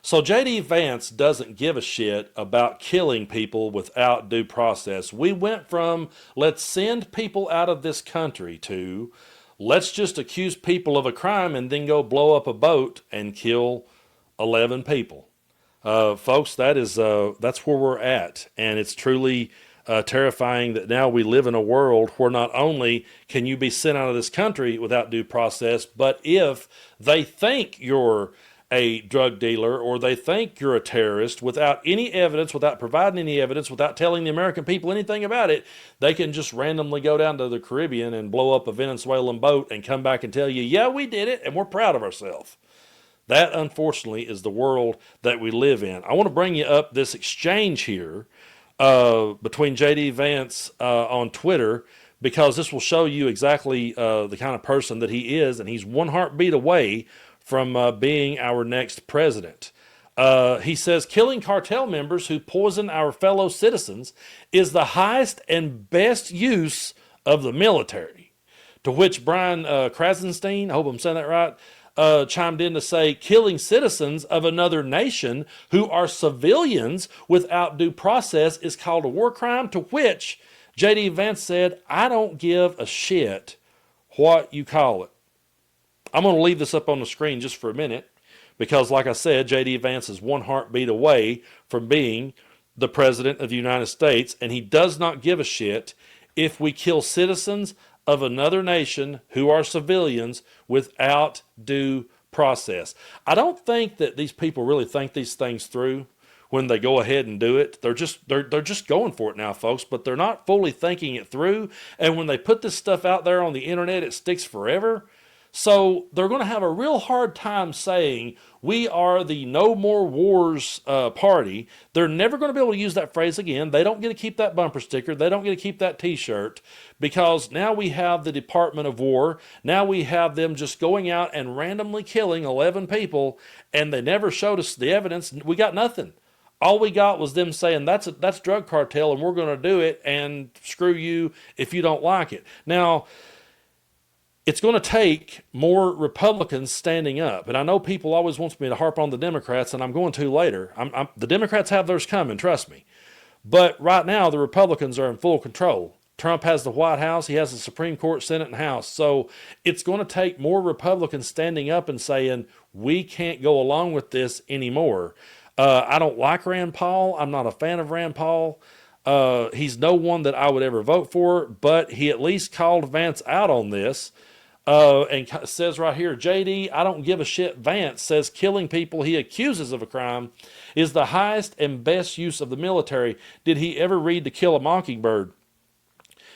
So J.D. Vance doesn't give a shit about killing people without due process. We went from let's send people out of this country to let's just accuse people of a crime and then go blow up a boat and kill 11 people. Folks, that's where we're at, and it's truly terrifying that now we live in a world where not only can you be sent out of this country without due process, but if they think you're a drug dealer or they think you're a terrorist without any evidence, without providing any evidence, without telling the American people anything about it, they can just randomly go down to the Caribbean and blow up a Venezuelan boat and come back and tell you, yeah, we did it and we're proud of ourselves. That, unfortunately, is the world that we live in. I want to bring you up this exchange here between J.D. Vance on Twitter, because this will show you exactly the kind of person that he is, and he's one heartbeat away from being our next president. He says, killing cartel members who poison our fellow citizens is the highest and best use of the military. To which Brian Krasenstein, I hope I'm saying that right, chimed in to say, killing citizens of another nation who are civilians without due process is called a war crime, to which J.D. Vance said, I don't give a shit what you call it. I'm going to leave this up on the screen just for a minute because, like I said, J.D. Vance is one heartbeat away from being the president of the United States, and he does not give a shit if we kill citizens of another nation who are civilians without due process. I don't think that these people really think these things through when they go ahead and do it. They're just going for it now, folks, but they're not fully thinking it through. And when they put this stuff out there on the internet, it sticks forever. So they're going to have a real hard time saying we are the No More Wars party. They're never going to be able to use that phrase again. They don't get to keep that bumper sticker. They don't get to keep that t-shirt, because now we have the Department of War. Now we have them just going out and randomly killing 11 people, and they never showed us the evidence. We got nothing. All we got was them saying that's drug cartel and we're going to do it, and screw you if you don't like it. Now, it's going to take more Republicans standing up. And I know people always want me to harp on the Democrats, and I'm going to later. The Democrats have theirs coming, trust me. But right now, the Republicans are in full control. Trump has the White House. He has the Supreme Court, Senate, and House. So it's going to take more Republicans standing up and saying, we can't go along with this anymore. I don't like Rand Paul. I'm not a fan of Rand Paul. He's no one that I would ever vote for, but he at least called Vance out on this. And says right here, JD, I don't give a shit. Vance says killing people he accuses of a crime is the highest and best use of the military. Did he ever read To Kill a Mockingbird?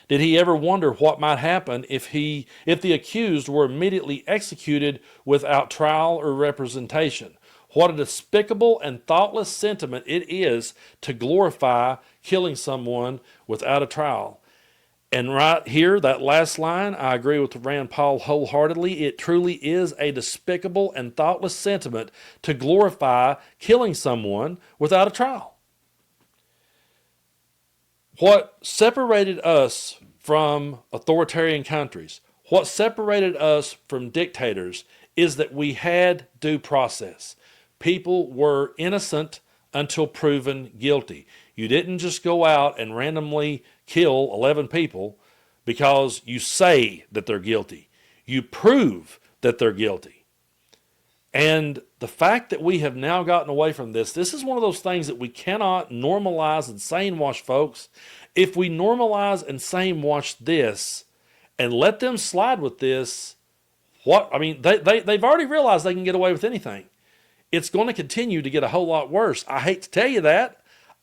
Did he ever wonder what might happen if the accused were immediately executed without trial or representation? What a despicable and thoughtless sentiment it is to glorify killing someone without a trial. And right here, that last line, I agree with Rand Paul wholeheartedly. It truly is a despicable and thoughtless sentiment to glorify killing someone without a trial. What separated us from authoritarian countries, what separated us from dictators, is that we had due process. People were innocent until proven guilty. You didn't just go out and randomly kill 11 people because you say that they're guilty. You prove that they're guilty. And the fact that we have now gotten away from this is one of those things that we cannot normalize and sane wash, folks. If we normalize and sane wash this and let them slide with this, they've already realized they can get away with anything. It's going to continue to get a whole lot worse. I hate to tell you that.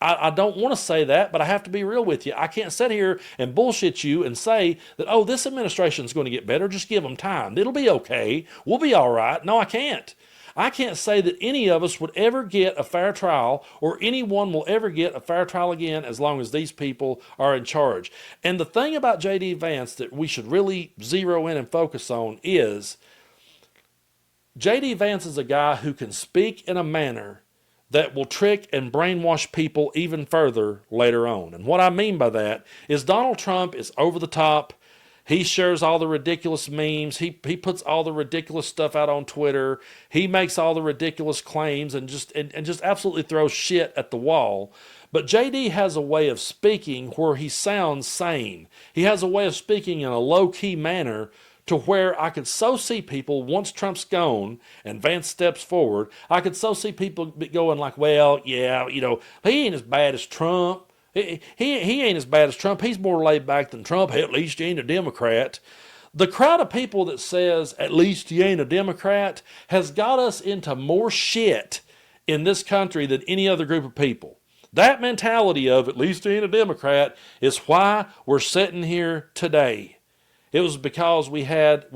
I don't want to say that, but I have to be real with you. I can't sit here and bullshit you and say that, oh, this administration is going to get better. Just give them time. It'll be okay. We'll be all right. No, I can't. I can't say that any of us would ever get a fair trial or anyone will ever get a fair trial again as long as these people are in charge. And the thing about J.D. Vance that we should really zero in and focus on is J.D. Vance is a guy who can speak in a manner that will trick and brainwash people even further later on. And what I mean by that is Donald Trump is over the top. He shares all the ridiculous memes. He puts all the ridiculous stuff out on Twitter. He makes all the ridiculous claims and just absolutely throws shit at the wall. But JD has a way of speaking where he sounds sane. He has a way of speaking in a low-key manner to where I could so see people, once Trump's gone and Vance steps forward, I could so see people going like, well, yeah, he ain't as bad as Trump. He ain't as bad as Trump. He's more laid back than Trump. At least he ain't a Democrat. The crowd of people that says, at least he ain't a Democrat, has got us into more shit in this country than any other group of people. That mentality of, at least he ain't a Democrat, is why we're sitting here today. It was because we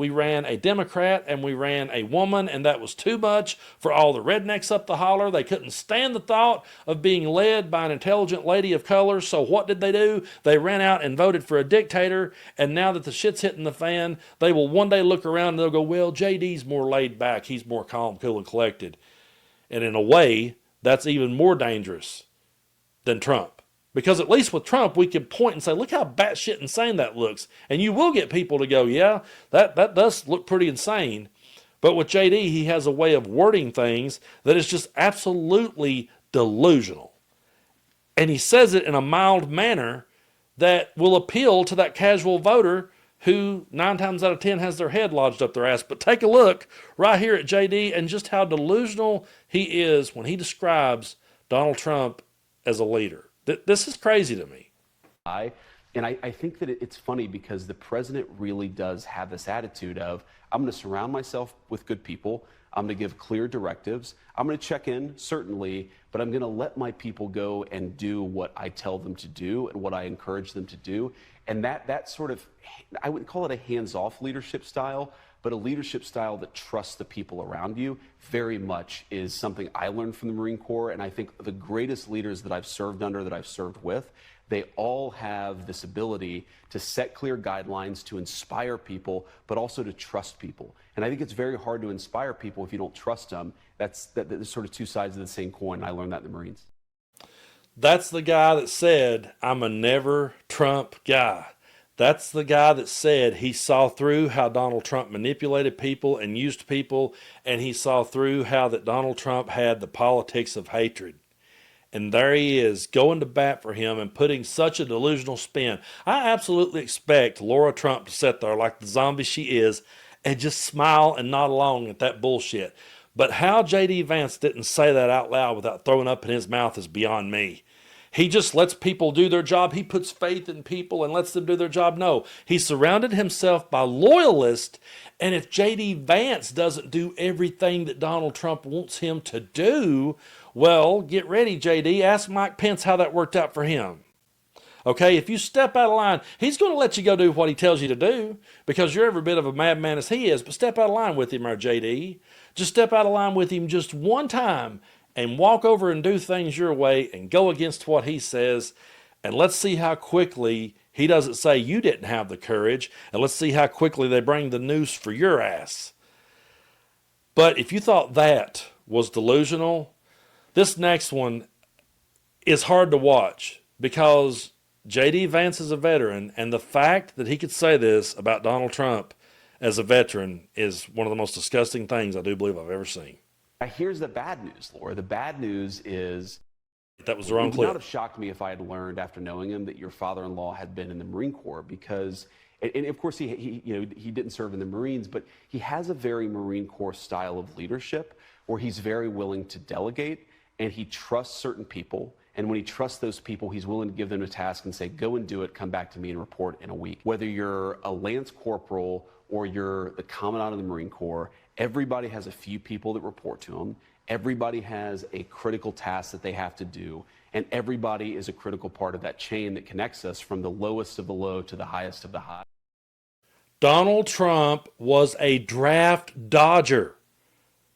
ran a Democrat and we ran a woman, and that was too much for all the rednecks up the holler. They couldn't stand the thought of being led by an intelligent lady of color. So what did they do? They ran out and voted for a dictator. And now that the shit's hitting the fan, they will one day look around and they'll go, well, JD's more laid back. He's more calm, cool, and collected. And in a way, that's even more dangerous than Trump. Because at least with Trump, we can point and say, look how batshit insane that looks. And you will get people to go, yeah, that does look pretty insane. But with JD, he has a way of wording things that is just absolutely delusional. And he says it in a mild manner that will appeal to that casual voter who 9 times out of 10 has their head lodged up their ass. But take a look right here at JD and just how delusional he is when he describes Donald Trump as a leader. This is crazy to me. I think that it's funny because the president really does have this attitude of, I'm going to surround myself with good people. I'm going to give clear directives. I'm going to check in, certainly, but I'm going to let my people go and do what I tell them to do and what I encourage them to do. And that sort of, I wouldn't call it a hands-off leadership style, but a leadership style that trusts the people around you very much is something I learned from the Marine Corps. And I think the greatest leaders that I've served under, that I've served with, they all have this ability to set clear guidelines, to inspire people, but also to trust people. And I think it's very hard to inspire people if you don't trust them. That's sort of two sides of the same coin. I learned that in the Marines. That's the guy that said, I'm a never Trump guy. That's the guy that said he saw through how Donald Trump manipulated people and used people, and he saw through how that Donald Trump had the politics of hatred. And there he is, going to bat for him and putting such a delusional spin. I absolutely expect Laura Trump to sit there like the zombie she is and just smile and nod along at that bullshit. But how J.D. Vance didn't say that out loud without throwing up in his mouth is beyond me. He just lets people do their job. He puts faith in people and lets them do their job. No, he surrounded himself by loyalists. And if J.D. Vance doesn't do everything that Donald Trump wants him to do, well, get ready, J.D. Ask Mike Pence how that worked out for him. Okay, if you step out of line, he's going to let you go do what he tells you to do because you're every bit of a madman as he is. But step out of line with him, our J.D. Just step out of line with him just one time and walk over and do things your way and go against what he says. And let's see how quickly he doesn't say you didn't have the courage. And let's see how quickly they bring the noose for your ass. But if you thought that was delusional, this next one is hard to watch because J.D. Vance is a veteran. And the fact that he could say this about Donald Trump as a veteran is one of the most disgusting things I do believe I've ever seen. Here's the bad news, Laura. The bad news is that was the wrong clip. It would not have shocked me if I had learned after knowing him that your father-in-law had been in the Marine Corps because, and of course he didn't serve in the Marines, but he has a very Marine Corps style of leadership where he's very willing to delegate and he trusts certain people. And when he trusts those people, he's willing to give them a task and say, go and do it, come back to me and report in a week. Whether you're a Lance Corporal or you're the Commandant of the Marine Corps, everybody has a few people that report to them. Everybody has a critical task that they have to do. And everybody is a critical part of that chain that connects us from the lowest of the low to the highest of the high. Donald Trump was a draft dodger.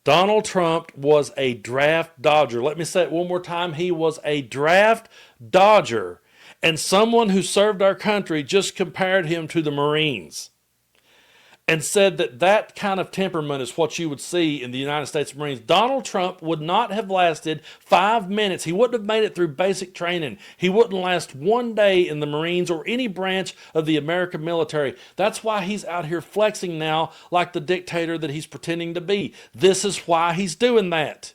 Donald Trump was a draft dodger. Let me say it one more time. He was a draft dodger. And someone who served our country just compared him to the Marines. and said that that kind of temperament is what you would see in the United States Marines. Donald Trump would not have lasted 5 minutes. He wouldn't have made it through basic training. He wouldn't last one day in the Marines or any branch of the American military. That's why he's out here flexing now like the dictator that he's pretending to be. This is why he's doing that.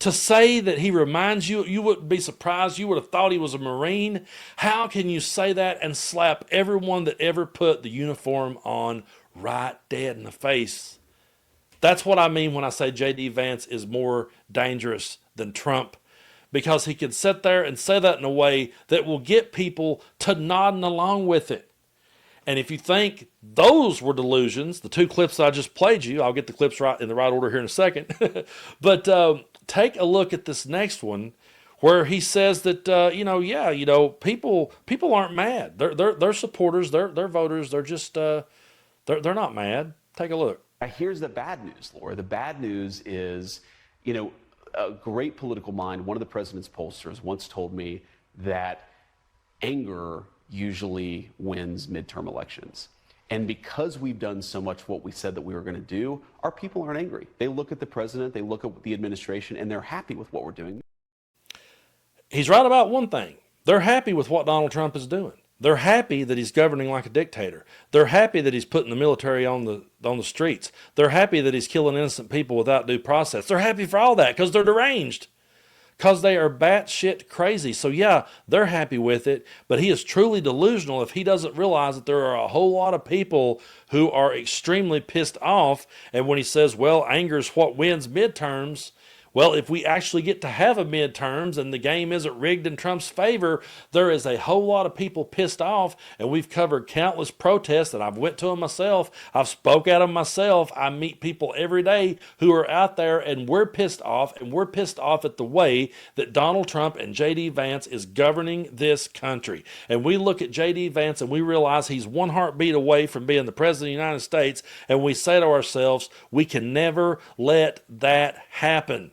To say that he reminds you, you wouldn't be surprised, you would have thought he was a Marine. How can you say that and slap everyone that ever put the uniform on right dead in the face? That's what I mean when I say J.D. Vance is more dangerous than Trump, because he can sit there and say that in a way that will get people to nodding along with it. And if you think those were delusions, the two clips I just played you, I'll get the clips right in the right order here in a second. But take a look at this next one, where he says that people aren't mad. They're supporters. They're voters. They're just they're not mad. Take a look. Here's the bad news, Laura. The bad news is, a great political mind, one of the president's pollsters once told me that anger usually wins midterm elections. And because we've done so much what we said that we were going to do, our people aren't angry. They look at the president, they look at the administration, and they're happy with what we're doing. He's right about one thing. They're happy with what Donald Trump is doing. They're happy that he's governing like a dictator. They're happy that he's putting the military on the streets. They're happy that he's killing innocent people without due process. They're happy for all that because they're deranged. Because they are batshit crazy. So yeah, they're happy with it, but he is truly delusional if he doesn't realize that there are a whole lot of people who are extremely pissed off. And when he says, well, anger is what wins midterms, well, if we actually get to have a midterms and the game isn't rigged in Trump's favor, there is a whole lot of people pissed off, and we've covered countless protests, and I've went to them myself. I've spoke at them myself. I meet people every day who are out there, and we're pissed off, and we're pissed off at the way that Donald Trump and J.D. Vance is governing this country. And we look at J.D. Vance and we realize he's one heartbeat away from being the president of the United States, and we say to ourselves, we can never let that happen.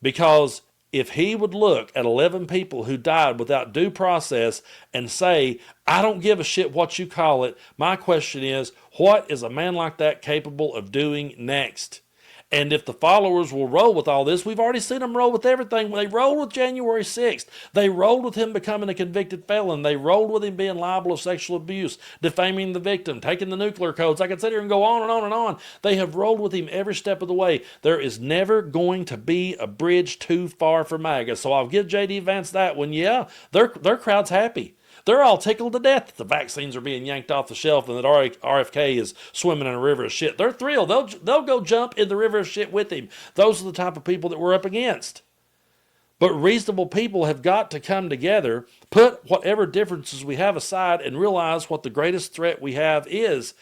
Because if he would look at 11 people who died without due process and say, I don't give a shit what you call it, my question is, what is a man like that capable of doing next? And if the followers will roll with all this, we've already seen them roll with everything. They rolled with January 6th. They rolled with him becoming a convicted felon. They rolled with him being liable of sexual abuse, defaming the victim, taking the nuclear codes. I could sit here and go on and on and on. They have rolled with him every step of the way. There is never going to be a bridge too far for MAGA. So I'll give J.D. Vance that one. Yeah, their crowd's happy. They're all tickled to death that the vaccines are being yanked off the shelf and that RFK is swimming in a river of shit. They're thrilled. They'll go jump in the river of shit with him. Those are the type of people that we're up against. But reasonable people have got to come together, put whatever differences we have aside, and realize what the greatest threat we have is.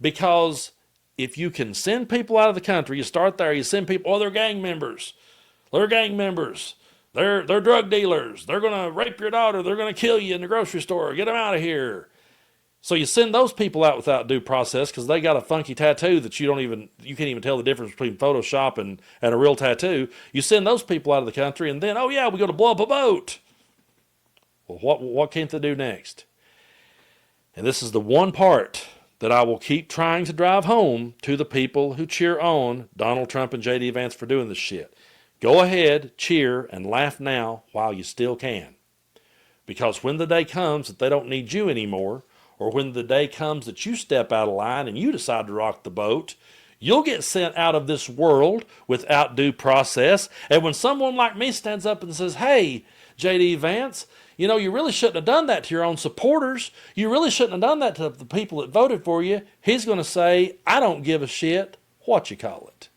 Because if you can send people out of the country, you start there, you send people, oh, they're gang members. They're gang members. They're drug dealers. They're going to rape your daughter. They're going to kill you in the grocery store. Get them out of here. So you send those people out without due process because they got a funky tattoo that you can't even tell the difference between Photoshop and a real tattoo. You send those people out of the country, and then, oh yeah, we're going to blow up a boat. Well, what can't they do next? And this is the one part that I will keep trying to drive home to the people who cheer on Donald Trump and J.D. Vance for doing this shit. Go ahead, cheer, and laugh now while you still can. Because when the day comes that they don't need you anymore, or when the day comes that you step out of line and you decide to rock the boat, you'll get sent out of this world without due process. And when someone like me stands up and says, hey, J.D. Vance, you really shouldn't have done that to your own supporters. You really shouldn't have done that to the people that voted for you. He's going to say, I don't give a shit what you call it.